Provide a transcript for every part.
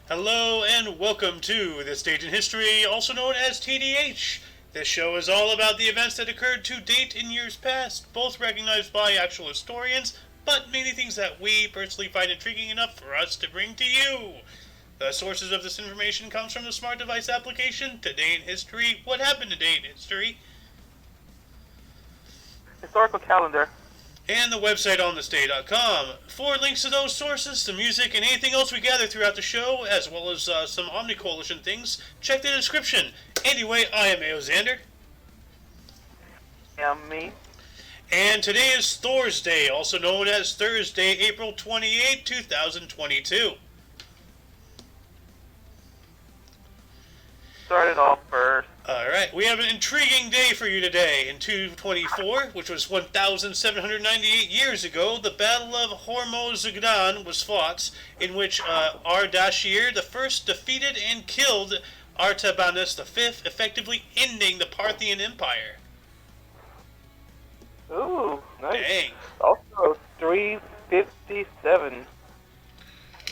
Hello and welcome to This Date in History, also known as TDH. This show is all about the events that occurred to date in years past, both recognized by actual historians, but mainly things that we personally find intriguing enough for us to bring to you. The sources of this information comes from the smart device application Today in History. What happened today in history? Historical calendar. And the website onthisday.com. For links to those sources, the music, and anything else we gather throughout the show, as well as some Omni Coalition things, check the description. Anyway, I am Aoxander. And me. And today is Thor's Day, also known as Thursday, April 28, 2022. Start it off first. Alright, we have an intriguing day for you today. In 224, which was 1,798 years ago, the Battle of Hormozgan was fought, in which Ardashir I defeated and killed Artabanus V, effectively ending the Parthian Empire. Ooh, nice. Dang. Also, 357.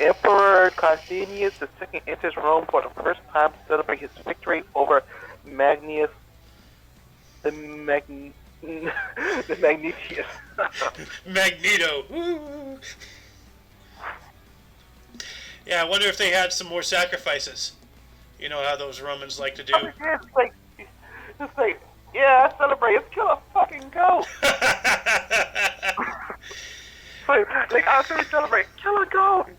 Emperor Constantinius II enters Rome for the first time to celebrate his victory over Magnus the Magnitius. Magneto. Woo. Yeah, I wonder if they had some more sacrifices. You know how those Romans like to do. It's like, yeah, I celebrate. Let's kill a fucking goat. like after we celebrate, kill a goat.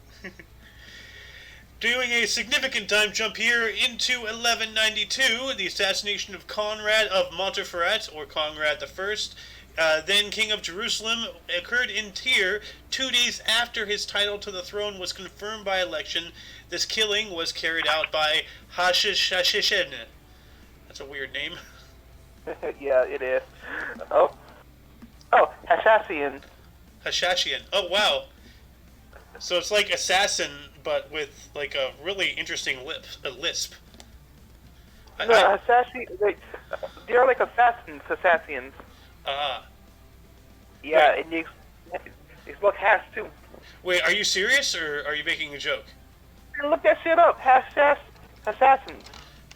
Doing a significant time jump here into 1192, the assassination of Conrad of Montferrat, or Conrad I, then King of Jerusalem, occurred in Tyre 2 days after his title to the throne was confirmed by election. This killing was carried out by Hashishashishin. That's a weird name. Yeah, it is. Oh, Hashashian. Hashashian. Oh, wow. So it's like assassin, but with like a really interesting lisp. They're like assassins. Ah. Yeah, Wait. and they spell hash too. Wait, are you serious or are you making a joke? Look that shit up. Assassins.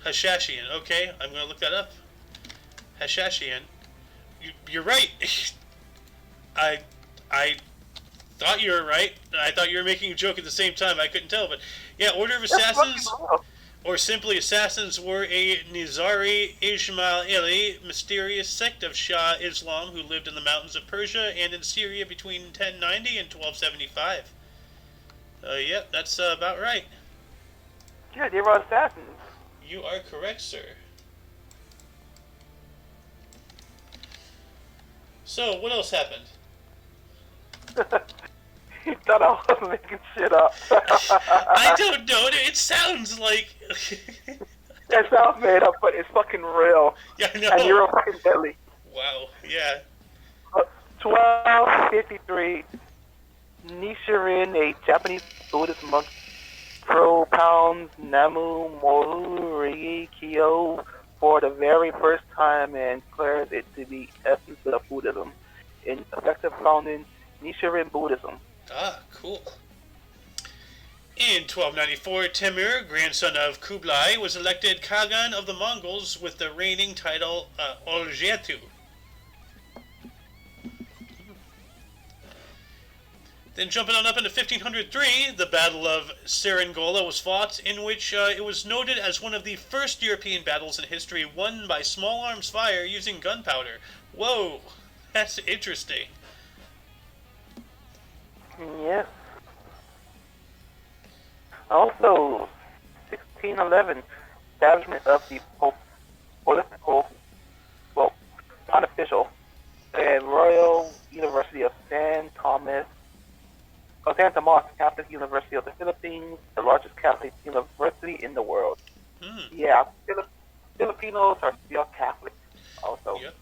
Hashashian. Okay, I'm gonna look that up. Hashashian. You're right. I thought you were right. I thought you were making a joke at the same time. I couldn't tell, but yeah, Order of Assassins, or simply Assassins, were a Nizari Ismaili mysterious sect of Shah Islam who lived in the mountains of Persia and in Syria between 1090 and 1275. Yep, that's about right. Yeah, they were assassins. You are correct, sir. So, what else happened? You thought I was making shit up. I don't know. It sounds like... That sounds made up, but it's fucking real. Yeah, I know. And you're fucking deadly. Wow, yeah. 1253, Nichiren, a Japanese Buddhist monk, propounds Namu Mori Kyo for the very first time and declares it to be essence of Buddhism, in effective founding Nichiren Buddhism. Ah, cool. In 1294, Temur, grandson of Kublai, was elected Khagan of the Mongols with the reigning title Oljetu. Then jumping on up into 1503, the Battle of Seringola was fought, in which it was noted as one of the first European battles in history won by small arms fire using gunpowder. Whoa, that's interesting. Yes. Also, 1611, establishment of the Pontifical and Royal University of San Tomas Catholic University of the Philippines, the largest Catholic university in the world. Yeah, Filipinos are still Catholic also. Yep.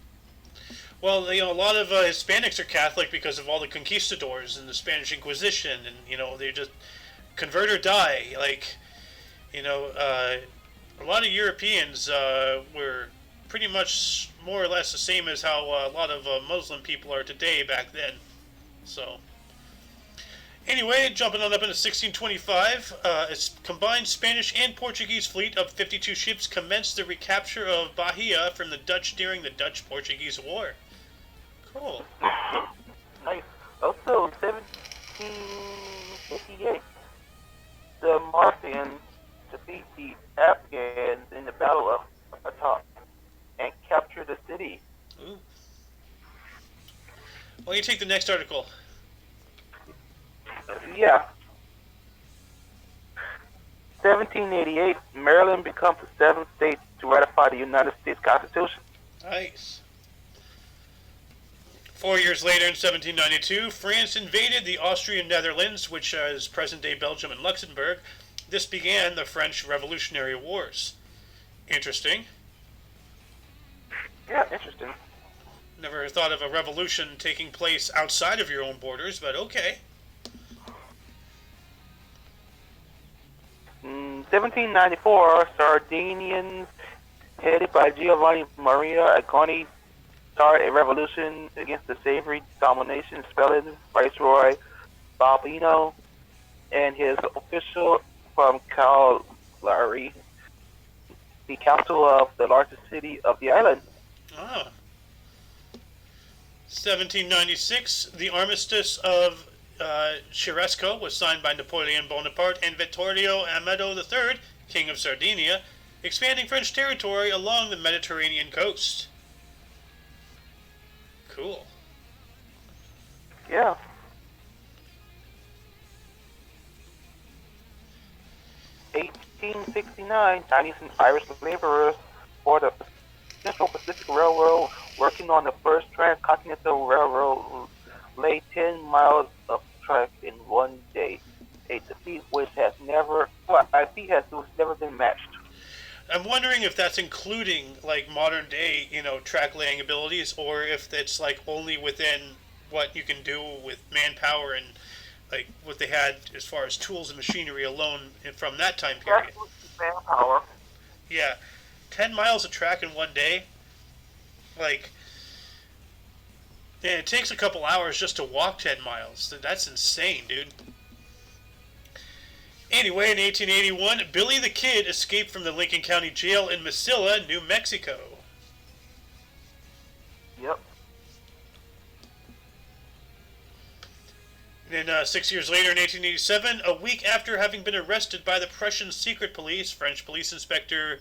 Well, you know, a lot of Hispanics are Catholic because of all the conquistadors and the Spanish Inquisition, and you know, they just convert or die. Like, you know, a lot of Europeans were pretty much more or less the same as how a lot of Muslim people are today back then. So, Anyway, jumping on up into 1625, a combined Spanish and Portuguese fleet of 52 ships commenced the recapture of Bahia from the Dutch during the Dutch-Portuguese War. Cool. Nice. Also, 1758, the Martians defeat the Afghans in the Battle of Atap and capture the city. Ooh. Well, you take the next article. Yeah. 1788, Maryland becomes the seventh state to ratify the United States Constitution. Nice. 4 years later, in 1792, France invaded the Austrian Netherlands, which is present-day Belgium and Luxembourg. This began the French Revolutionary Wars. Interesting. Yeah, interesting. Never thought of a revolution taking place outside of your own borders, but okay. 1794, Sardinians, headed by Giovanni Maria Acconi, started a revolution against the savory domination, spelling Viceroy Balbino and his official from Cagliari, the capital of the largest city of the island. Ah. 1796, the Armistice of Cherasco was signed by Napoleon Bonaparte and Vittorio Amedeo III, King of Sardinia, expanding French territory along the Mediterranean coast. Cool. Yeah. 1869, Chinese and Irish laborers for the Central Pacific Railroad, working on the first transcontinental railroad, laid 10 miles of track in one day. A feat which has never been matched. I'm wondering if that's including like modern day, track laying abilities, or if it's like only within what you can do with manpower and like what they had as far as tools and machinery alone from that time period. Manpower. Yeah, 10 miles of track in one day. Like, it takes a couple hours just to walk 10 miles. That's insane, dude. Anyway, in 1881, Billy the Kid escaped from the Lincoln County Jail in Mesilla, New Mexico. Yep. And then 6 years later, in 1887, a week after having been arrested by the Prussian secret police, French police inspector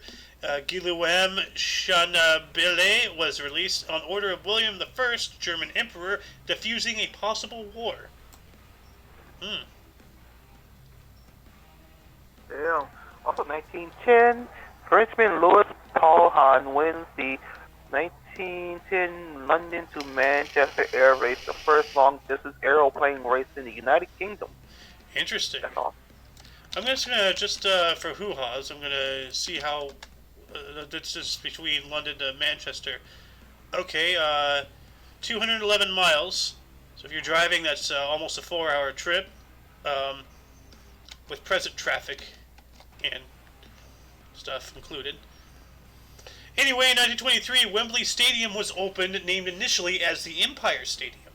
Guillaume Chanabelle was released on order of William I, German emperor, defusing a possible war. Yeah. Also, 1910, Frenchman Louis Paulhan wins the 1910 London to Manchester air race, the first long-distance aeroplane race in the United Kingdom. Interesting. That's all. I'm just for hoo-haws, I'm gonna see how this is between London to Manchester. Okay, 211 miles. So if you're driving, that's almost a 4-hour trip, with present traffic and stuff included. Anyway, in 1923, Wembley Stadium was opened, named initially as the Empire Stadium.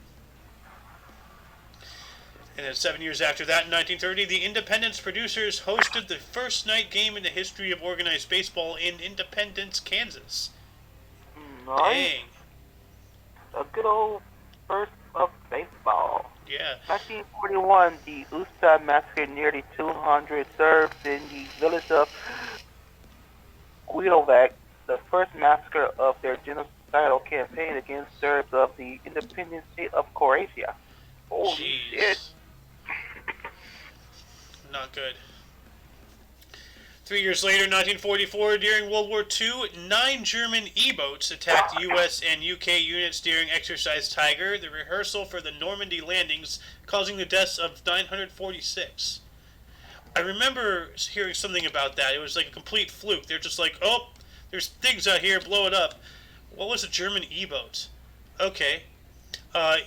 And then 7 years after that, in 1930, the Independence producers hosted the first night game in the history of organized baseball in Independence, Kansas. Nice. Dang. A good old first of baseball. Yeah. 1941, the Usta massacred nearly 200 Serbs in the village of Guidovac, the first massacre of their genocidal campaign against Serbs of the independent state of Croatia. Holy shit. Not good. 3 years later, 1944, during World War II, 9 German E-boats attacked U.S. and U.K. units during Exercise Tiger, the rehearsal for the Normandy landings, causing the deaths of 946. I remember hearing something about that. It was like a complete fluke. They're just like, oh, there's things out here, blow it up. What was a German E-boat? Okay.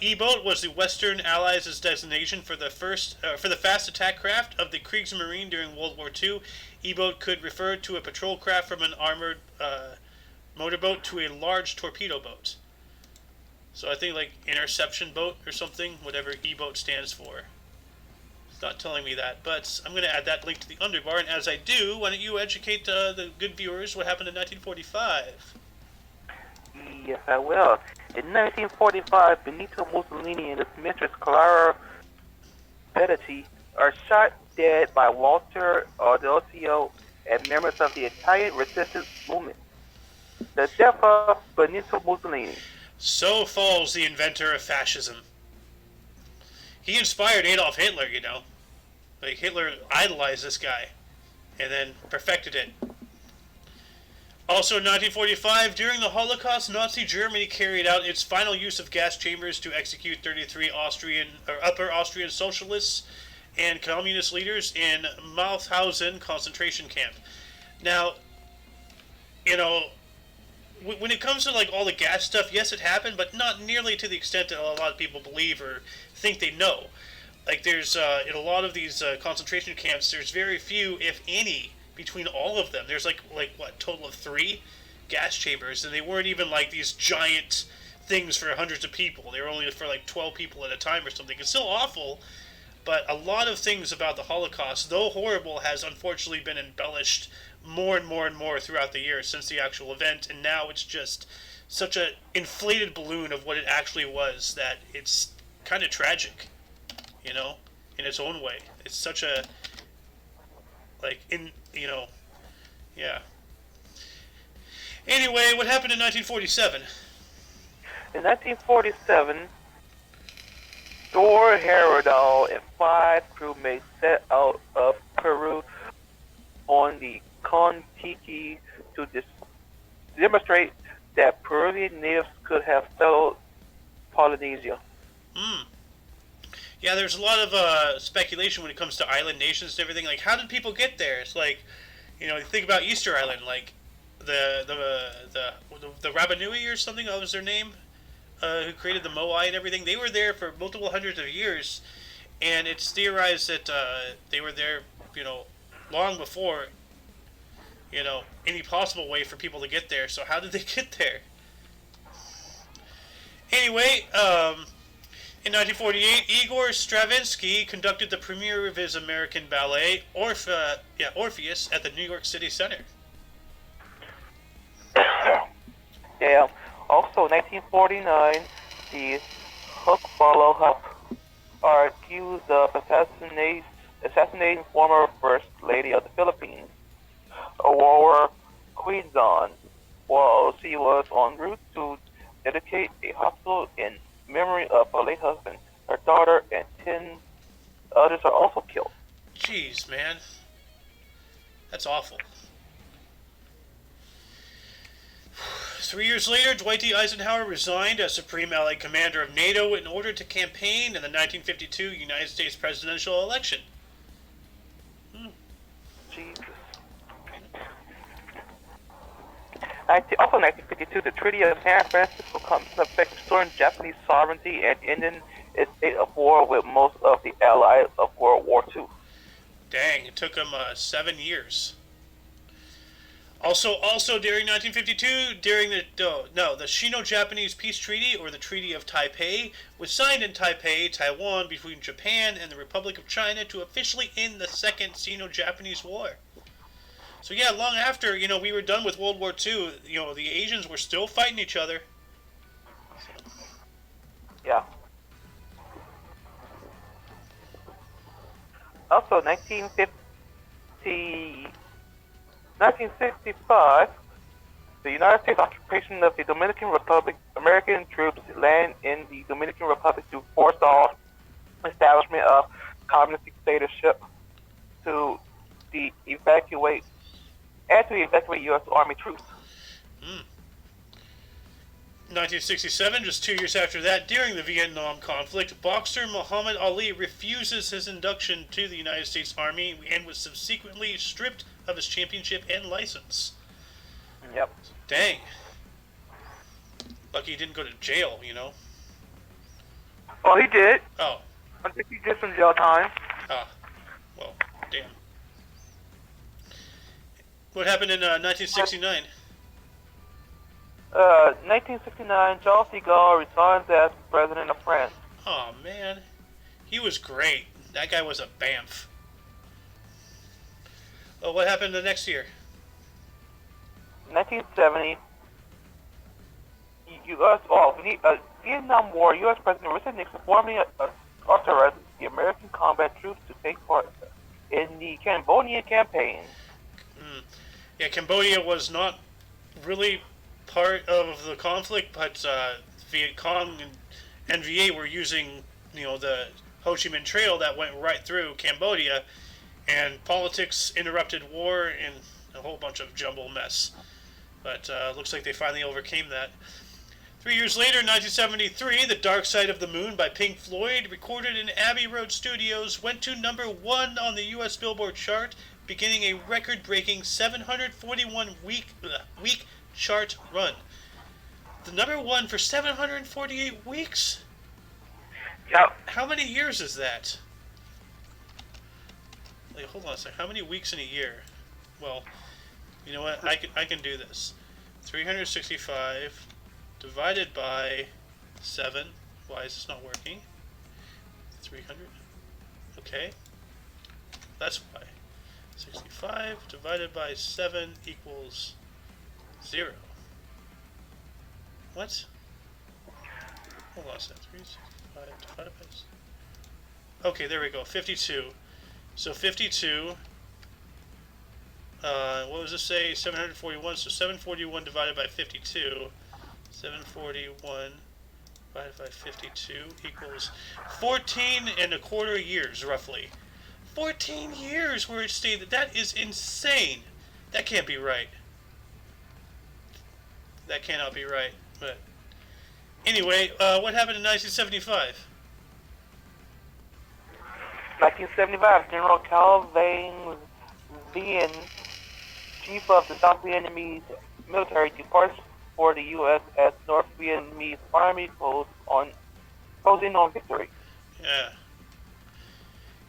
E-boat was the Western Allies' designation for the fast attack craft of the Kriegsmarine during World War II. E-boat could refer to a patrol craft from an armored motorboat to a large torpedo boat. So I think like interception boat or something, whatever E-boat stands for. not telling me that, but I'm going to add that link to the underbar, and as I do, why don't you educate the good viewers what happened in 1945? Yes, I will. In 1945, Benito Mussolini and his mistress Clara Pedici are shot dead by Walter Adolfo and members of the Italian resistance movement. The death of Benito Mussolini. So falls the inventor of fascism. He inspired Adolf Hitler, you know. Like, Hitler idolized this guy, and then perfected it. Also in 1945, during the Holocaust, Nazi Germany carried out its final use of gas chambers to execute 33 Upper Austrian socialists and communist leaders in Mauthausen concentration camp. Now, you know, when it comes to like all the gas stuff, yes, it happened, but not nearly to the extent that a lot of people believe or think they know. Like, there's in a lot of these concentration camps, there's very few, if any, between all of them. There's like what, total of 3 gas chambers, and they weren't even like these giant things for hundreds of people. They were only for like 12 people at a time or something. It's still awful, but a lot of things about the Holocaust, though horrible, has unfortunately been embellished more and more and more throughout the years since the actual event, and now it's just such an inflated balloon of what it actually was that it's kind of tragic, you know, in its own way. It's such a, like, yeah. Anyway, what happened in 1947? In 1947, Thor Heyerdahl and 5 crewmates set out of Peru on the Kon-Tiki to demonstrate that Peruvian natives could have settled Polynesia. Yeah, there's a lot of speculation when it comes to island nations and everything. Like, how did people get there? It's like, you know, you think about Easter Island, like the Rabanui or something. That was their name. Who created the Moai and everything? They were there for multiple hundreds of years, and it's theorized that they were there, you know, long before, you know, any possible way for people to get there. So how did they get there? Anyway, in 1948, Igor Stravinsky conducted the premiere of his American ballet, Orpheus, at the New York City Center. Yeah. Also, 1949, the Hukballo Hup are accused of assassinating former First Lady of the Philippines, Aurora Quezon, while she was en route to dedicate a hospital in memory of her late husband. Her daughter and 10 others are also killed. Jeez, man. That's awful. 3 years later, Dwight D. Eisenhower resigned as Supreme Allied Commander of NATO in order to campaign in the 1952 United States presidential election. Jesus. Also, 1952, the Treaty of San Francisco comes into effect, restoring Japanese sovereignty and ending its state of war with most of the allies of World War II. Dang, it took them 7 years. Also during 1952, during the Sino-Japanese Peace Treaty, or the Treaty of Taipei, was signed in Taipei, Taiwan, between Japan and the Republic of China to officially end the Second Sino-Japanese War. So yeah, long after, you know, we were done with World War II, you know, the Asians were still fighting each other. Yeah. Also, 1965, the United States occupation of the Dominican Republic, American troops land in the Dominican Republic to forestall establishment of communist dictatorship to evacuate U.S. Army troops. 1967, just 2 years after that, during the Vietnam conflict, boxer Muhammad Ali refuses his induction to the United States Army and was subsequently stripped of his championship and license. Yep. Dang. Lucky he didn't go to jail, you know. Oh, he did. Oh. I think he did some jail time. Ah. Well, damn. What happened in 1969? 1969, Charles de Gaulle resigns as president of France. Oh man, he was great. That guy was a bamf. Oh, what happened the next year? 1970, Vietnam War, U.S. President Richard Nixon formally authorized the American combat troops to take part in the Cambodian campaign. Yeah, Cambodia was not really part of the conflict, but Viet Cong and VA were using, the Ho Chi Minh Trail that went right through Cambodia, and politics interrupted war and a whole bunch of jumble mess. But looks like they finally overcame that. 3 years later, in 1973, The Dark Side of the Moon by Pink Floyd, recorded in Abbey Road Studios, went to #1 on the U.S. Billboard chart, beginning a record-breaking 741-week chart run. The #1 for 748 weeks? Yep. How many years is that? Like, hold on a second. How many weeks in a year? Well, you know what? I can do this. 365 divided by 7. Why is this not working? 300. Okay. That's why. 65 divided by 7 equals 0. What? Hold on a second. 365 divided by 7. Okay, there we go. 52. So 52. What does this say? 741. So 741 divided by 52. 741 divided by 52 equals 14.25 years, roughly. 14 years where it stayed. That is insane. That can't be right. That cannot be right. But anyway, what happened in 1975? 1975, General Carl Van Veen, chief of the South Vietnamese military, departs for the U.S. as North Vietnamese army closing on victory. Yeah.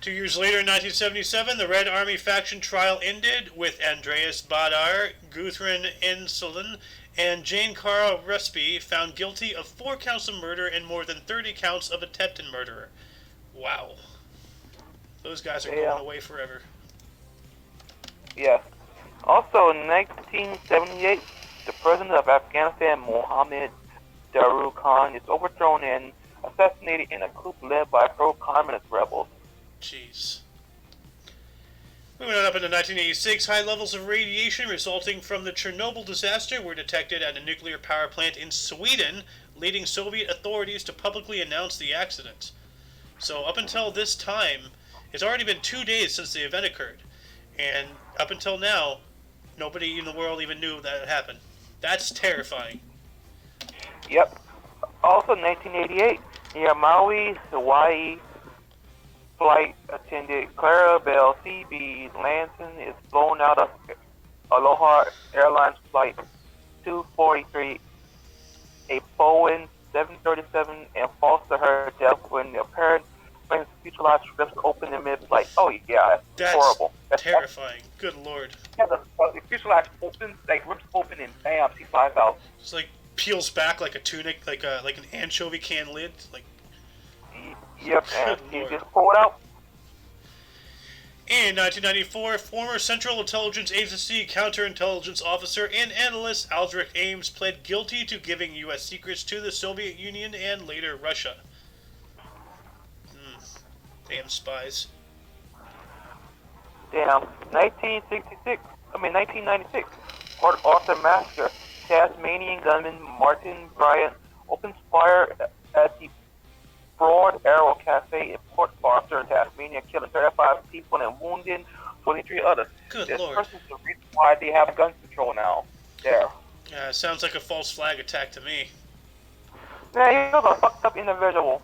2 years later, in 1977, the Red Army faction trial ended with Andreas Badar, Gudrun Enslin, and Jane Cara Rusby found guilty of 4 counts of murder and more than 30 counts of attempted murder. Wow. Those guys are going away forever. Yeah. Also, in 1978, the president of Afghanistan, Mohammed Daru Khan, is overthrown and assassinated in a coup led by pro-communist rebels. Jeez. Moving on up into 1986, high levels of radiation resulting from the Chernobyl disaster were detected at a nuclear power plant in Sweden, leading Soviet authorities to publicly announce the accident. So up until this time, it's already been 2 days since the event occurred, and up until now, nobody in the world even knew that it happened. That's terrifying. Yep. Also, 1988, near Maui, Hawaii, flight attendant Clara Bell C.B. Lanson is blown out of Aloha Airlines Flight 243, a Boeing 737, and falls to her death when the apparent plane's fuselage rips open in mid-flight. Oh yeah, that's horrible. That's terrifying. Good lord. Yeah, the fuselage opens, rips open, and bam, she flies out. It's like peels back like a tunic, like an anchovy can lid. Like. Yep, and you just pull it out. In 1994, former Central Intelligence Agency counterintelligence officer and analyst Aldrich Ames pled guilty to giving U.S. secrets to the Soviet Union and later Russia. Damn spies. Damn. 1996, Port Arthur massacre. Tasmanian gunman Martin Bryant opens fire at the Broad Arrow Cafe in Port Arthur, Tasmania, killing 35 people and wounding 23 others. Good this lord. This is the reason why they have gun control now. There. Yeah, sounds like a false flag attack to me. Yeah, he's a fucked up individual.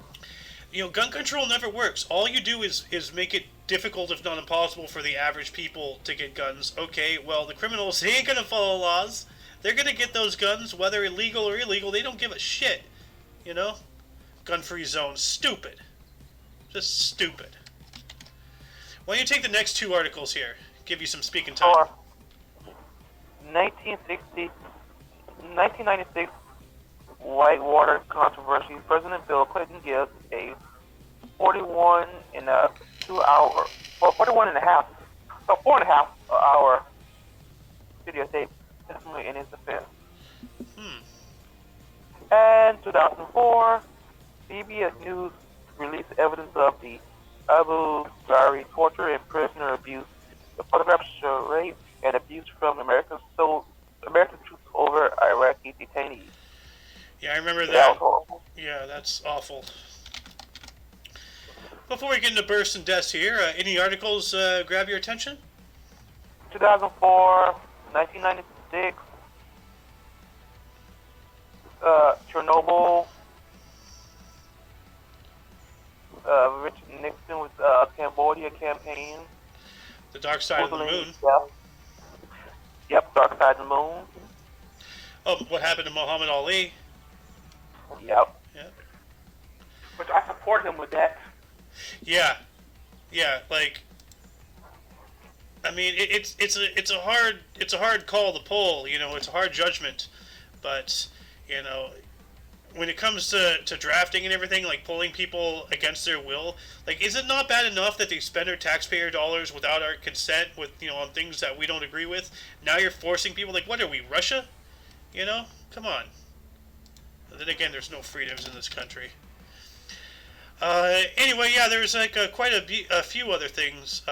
Gun control never works. All you do is make it difficult, if not impossible, for the average people to get guns. Okay, well, the criminals, they ain't gonna follow laws. They're gonna get those guns, whether illegal or illegal. They don't give a shit. Gun-free zone. Stupid. Just stupid. Why don't you take the next 2 articles here? Give you some speaking time. 1996 Whitewater controversy. President Bill Clinton gives a 41 and a 42-hour, well, 41 and a half, so 4.5 hour videotape testimony in his defense. And 2004, CBS News released evidence of the Abu Ghraib torture and prisoner abuse. The photographs show rape and abuse from American troops over Iraqi detainees. Yeah, I remember That that. was horrible. Yeah, that's awful. Before we get into births and deaths here, any articles grab your attention? 2004, 1996, Chernobyl, Richard Nixon with Cambodia campaign. The Dark Side of the Moon. Yep, Dark Side of the Moon. Oh, what happened to Muhammad Ali? Yep. Yeah. Which I support him with that. Yeah, like, I mean, it's a hard call to pull. You know, it's a hard judgment, but you know, when it comes to drafting and everything, like pulling people against their will, like, is it not bad enough that they spend our taxpayer dollars without our consent, with on things that we don't agree with? Now you're forcing people. Like, what are we, Russia? You know, come on. And then again, there's no freedoms in this country. Anyway, yeah, there's like quite a few other things,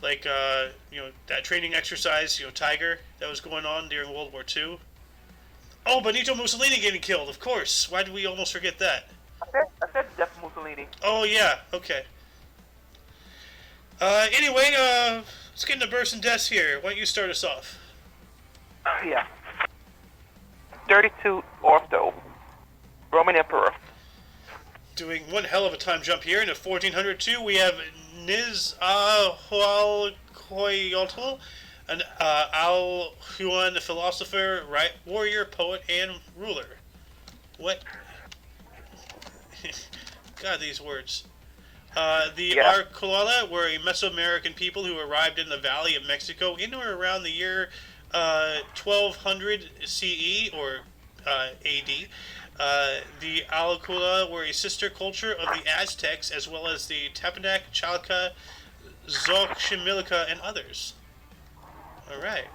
like that training exercise, Tiger, that was going on during World War II. Oh, Benito Mussolini getting killed, of course. Why did we almost forget that? I said Death Mussolini. Oh yeah, okay. Anyway, let's get into births and deaths here. Why don't you start us off? Yeah. 32 Ortho, Roman Emperor. Doing one hell of a time jump here. In 1402, we have Nizhualcoyotl, an Al-Huan philosopher, warrior, poet, and ruler. What? God, these words. The Arcolala were a Mesoamerican people who arrived in the Valley of Mexico in or around the year 1200 CE or AD. The Alacula were a sister culture of the Aztecs, as well as the Tepenac, Chalca, Xochimilca, and others. All right.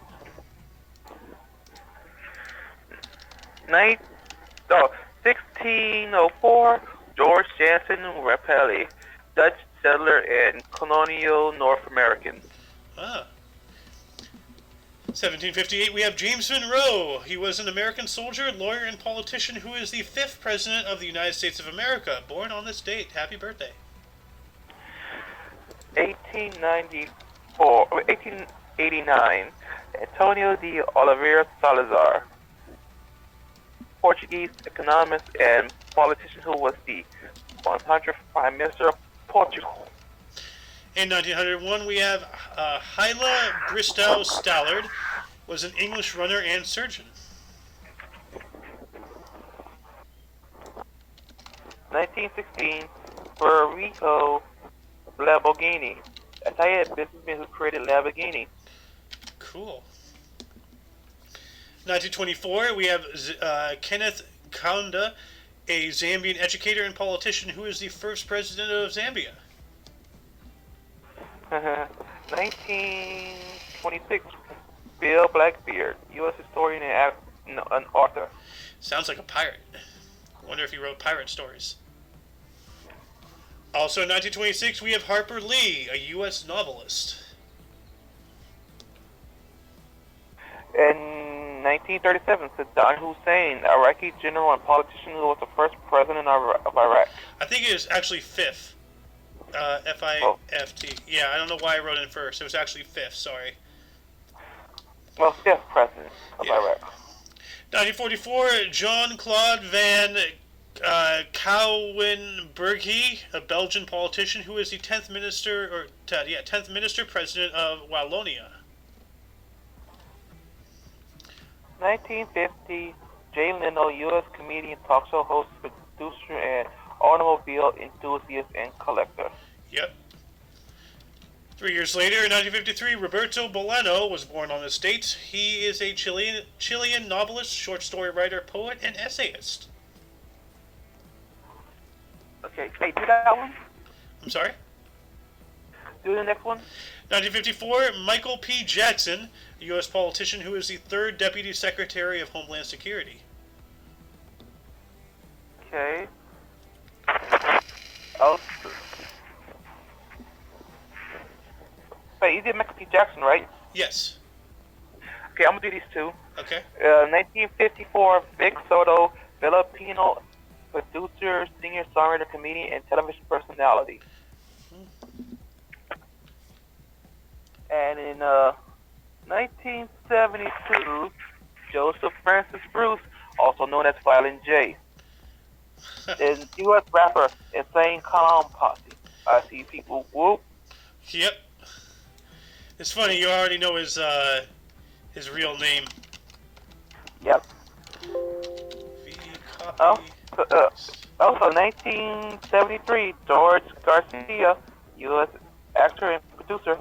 1604, George Jansen Rapelli, Dutch settler and colonial North American. 1758, we have James Monroe. He was an American soldier, lawyer, and politician who is the 5th President of the United States of America, born on this date. Happy birthday. 1889, Antonio de Oliveira Salazar, Portuguese economist and politician who was the 100th Prime Minister of Portugal. In 1901, we have Hyla Bristow Stallard, was an English runner and surgeon. 1916, Federico Lamborghini, Italian businessman who created Lamborghini. Cool. 1924, we have Kenneth Kaunda, a Zambian educator and politician who is the 1st president of Zambia. 1926, Bill Blackbeard, U.S. historian and an author. Sounds like a pirate. Wonder if he wrote pirate stories. Also in 1926, we have Harper Lee, a U.S. novelist. In 1937, Saddam Hussein, Iraqi general and politician who was the 1st president of Iraq. I think it was actually 5th. F-I-F-T. Yeah, I don't know why I wrote it first. It was actually 5th, sorry. Well, 5th president of Iraq. 1944, Jean-Claude Van Kouwenberghe, a Belgian politician who is the 10th minister, 10th minister president of Wallonia. 1950, Jay Leno, U.S. comedian, talk show host, producer, and automobile enthusiast and collector. Yep. 3 years later, in 1953, Roberto Bolaño was born on this date. He is a Chilean novelist, short story writer, poet, and essayist. Okay, hey, do that one? I'm sorry? do the next one. 1954, Michael P. Jackson, a U.S. politician who is the third Deputy Secretary of Homeland Security. Okay. Oh. Wait, you did Michael P. Jackson, right? Yes. Okay, I'm gonna do these two. Okay. 1954, Vic Soto, Filipino producer, singer, songwriter, comedian, and television personality. And in 1972, Joseph Francis Bruce, also known as Violent J, is U.S. rapper Insane Clown Posse. I see people whoop. Yep. It's funny, you already know his real name. Yep. Copy. Also, 1973, George Garcia, U.S. actor and producer.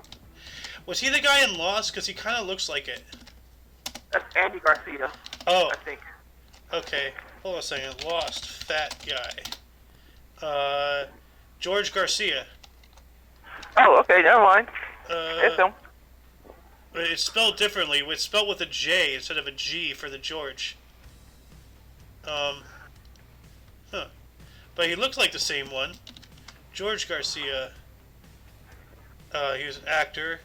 Was he the guy in Lost? Because he kind of looks like it. That's Andy Garcia. Oh. I think. Okay. Hold on a second. Lost. Fat guy. George Garcia. Oh, okay, never mind. It's him. It's spelled differently. It's spelled with a J instead of a G for the George. But he looks like the same one. George Garcia. He was an actor.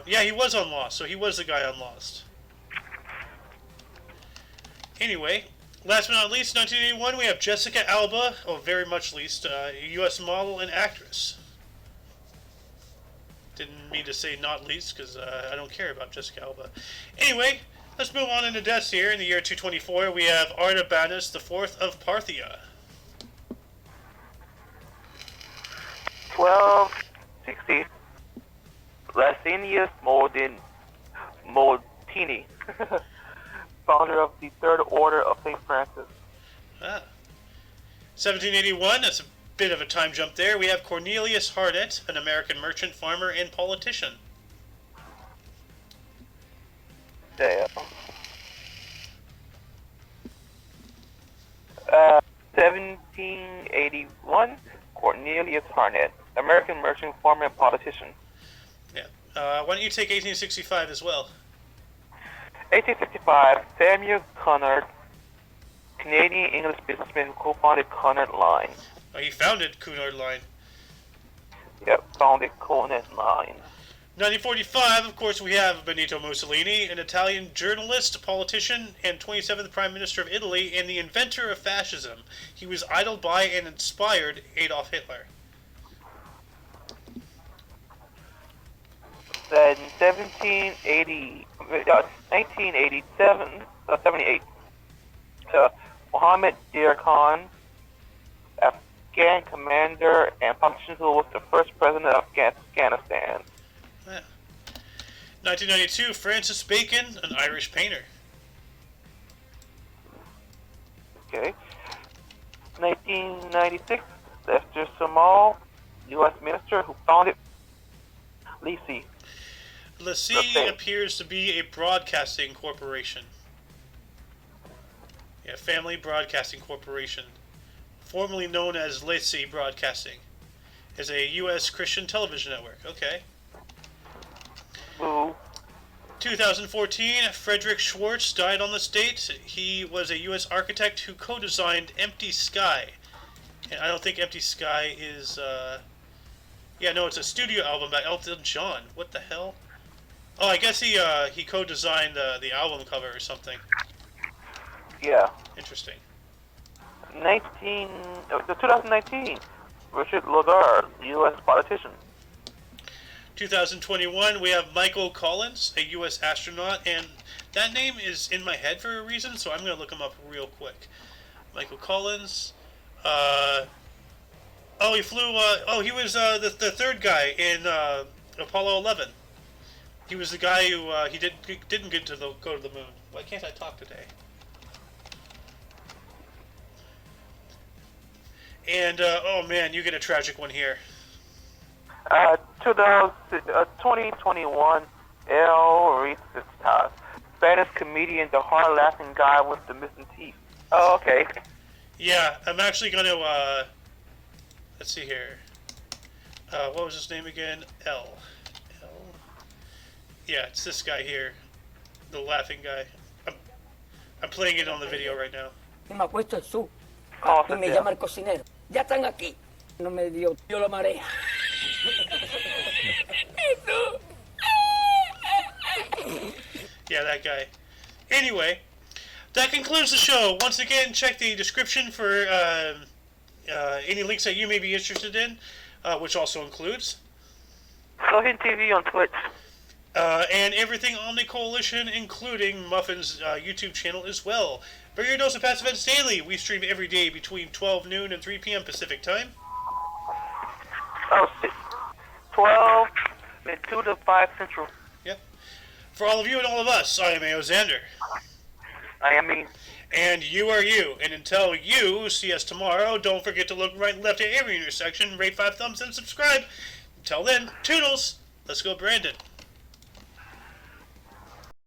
Yeah, he was on Lost, so he was the guy on Lost. Anyway, last but not least, 1981, we have Jessica Alba, very much least, a U.S. model and actress. Didn't mean to say not least, because I don't care about Jessica Alba. Anyway, let's move on into deaths here. In the year 224, we have Artabanus IV of Parthia. 1260, Licinius Molteni, founder of the Third Order of St. Francis. 1781, that's a bit of a time jump there. We have Cornelius Harnett, an American merchant, farmer, and politician. Damn. 1781, Cornelius Harnett, American merchant, farmer, and politician. Yeah. Why don't you take 1865 as well? 1865, Samuel Cunard, Canadian English businessman who co-founded Cunard Line. Oh, he founded Cunard Line. Yep, founded Cunard Line. 1945, of course, we have Benito Mussolini, an Italian journalist, politician, and 27th Prime Minister of Italy, and the inventor of fascism. He was idoled by and inspired Adolf Hitler. Then 1987, 78, Mohammed Dear Khan, Afghan commander and politician who was the first president of Afghanistan. Yeah. 1992, Francis Bacon, an Irish painter. Okay. 1996, Lester Samal, U.S. minister who founded LISI. LISI appears to be a broadcasting corporation. Yeah, Family Broadcasting Corporation, formerly known as LISI Broadcasting, is a U.S. Christian television network. Okay. Ooh. 2014, Frederick Schwartz died on this date. He was a U.S. architect who co-designed Empty Sky. And I don't think Empty Sky is, yeah, no, it's a studio album by Elton John. What the hell? Oh, I guess he co-designed the album cover or something. Yeah. Interesting. 2019, Richard Lagarde, U.S. politician. 2021, we have Michael Collins, a U.S. astronaut, and that name is in my head for a reason, so I'm going to look him up real quick. Michael Collins. He flew. He was the third guy in Apollo 11. He was the guy who he didn't get to go to the moon. Why can't I talk today? And oh man, you get a tragic one here. 2021, El Ricistas, Spanish comedian, the hard-laughing guy with the missing teeth. Oh, okay. Yeah, I'm actually going to, let's see here. What was his name again? L. L. Yeah, it's this guy here, the laughing guy. I'm playing it on the video right now. Y me acuesto en su. Oh, Y me yeah. llama el cocinero. Ya están aquí. No me dio la marea. Yeah, that guy. Anyway, that concludes the show. Once again, check the description for any links that you may be interested in, which also includes Sohin TV on Twitch. and everything Omni Coalition, including Muffin's YouTube channel as well. For your dose of past events daily, we stream every day between 12 noon and 3 p.m. Pacific time. Oh, 12 and 2 to 5 Central. Yep. For all of you and all of us, I am A.O. Xander. I am me. And you are you. And until you see us tomorrow, don't forget to look right and left at every intersection, rate 5 thumbs, and subscribe. Until then, toodles. Let's go, Brandon.